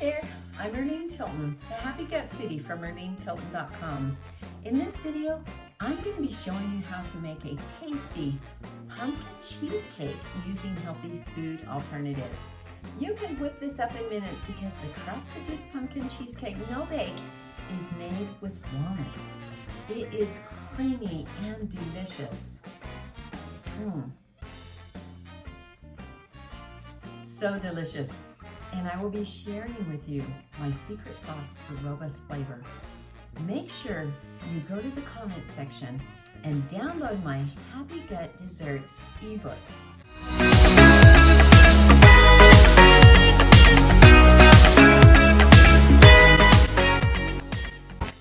there, I'm Erleen Tilton, the Happy Gut Foodie from erleentilton.com. In this video, I'm going to be showing you how to make a tasty pumpkin cheesecake using healthy food alternatives. You can whip this up in minutes because the crust of this pumpkin cheesecake, no bake, is made with walnuts. It is creamy and delicious. So delicious. And I will be sharing with you my secret sauce for robust flavor. Make sure you go to the comment section and download my Happy Gut Desserts ebook.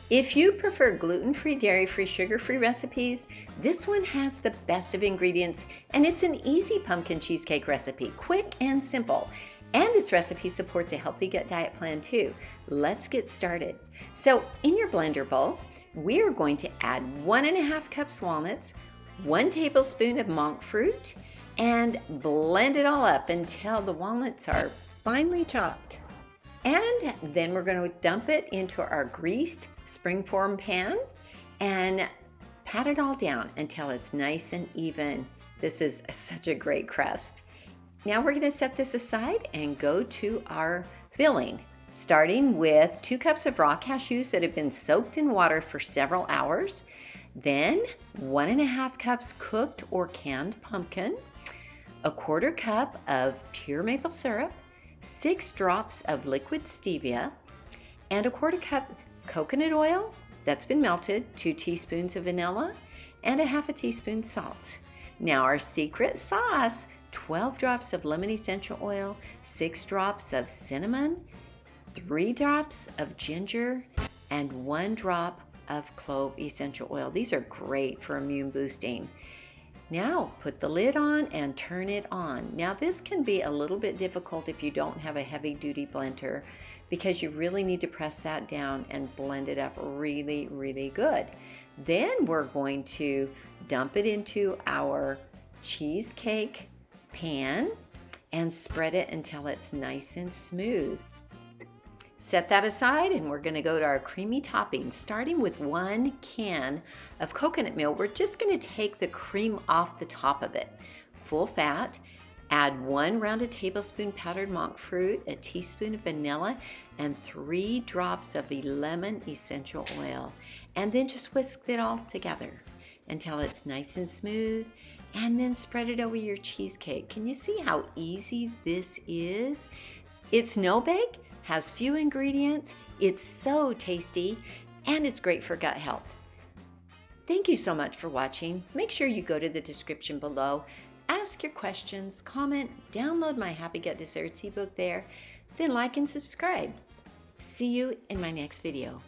If you prefer gluten-free, dairy-free, sugar-free recipes, this one has the best of ingredients, and it's an easy pumpkin cheesecake recipe, quick and simple. And this recipe supports a healthy gut diet plan too. Let's get started. So in your blender bowl, we are going to add 1.5 cups walnuts, 1 tablespoon of monk fruit, and blend it all up until the walnuts are finely chopped. And then we're going to dump it into our greased springform pan and pat it all down until it's nice and even. This is such a great crust. Now we're going to set this aside and go to our filling, starting with 2 cups of raw cashews that have been soaked in water for several hours, then 1.5 cups cooked or canned pumpkin, 1/4 cup of pure maple syrup, 6 drops of liquid stevia, and 1/4 cup coconut oil that's been melted, 2 teaspoons of vanilla, and 1/2 teaspoon salt. Now our secret sauce: 12 drops of lemon essential oil, 6 drops of cinnamon, 3 drops of ginger, and 1 drop of clove essential oil. These are great for immune boosting. Now put the lid on and turn it on. Now this can be a little bit difficult if you don't have a heavy duty blender because you really need to press that down and blend it up really, really good. Then we're going to dump it into our cheesecake pan and spread it until it's nice and smooth. Set that aside and we're going to go to our creamy toppings, starting with 1 can of coconut milk. We're just going to take the cream off the top of it. Full fat. Add 1 rounded tablespoon powdered monk fruit, 1 teaspoon of vanilla, and 3 drops of lemon essential oil. And then just whisk it all together until it's nice and smooth. And then spread it over your cheesecake. Can you see how easy this is? It's no bake, has few ingredients, it's so tasty, and it's great for gut health. Thank you so much for watching. Make sure you go to the description below, ask your questions, comment, download my Happy Gut Desserts ebook there, then like and subscribe. See you in my next video.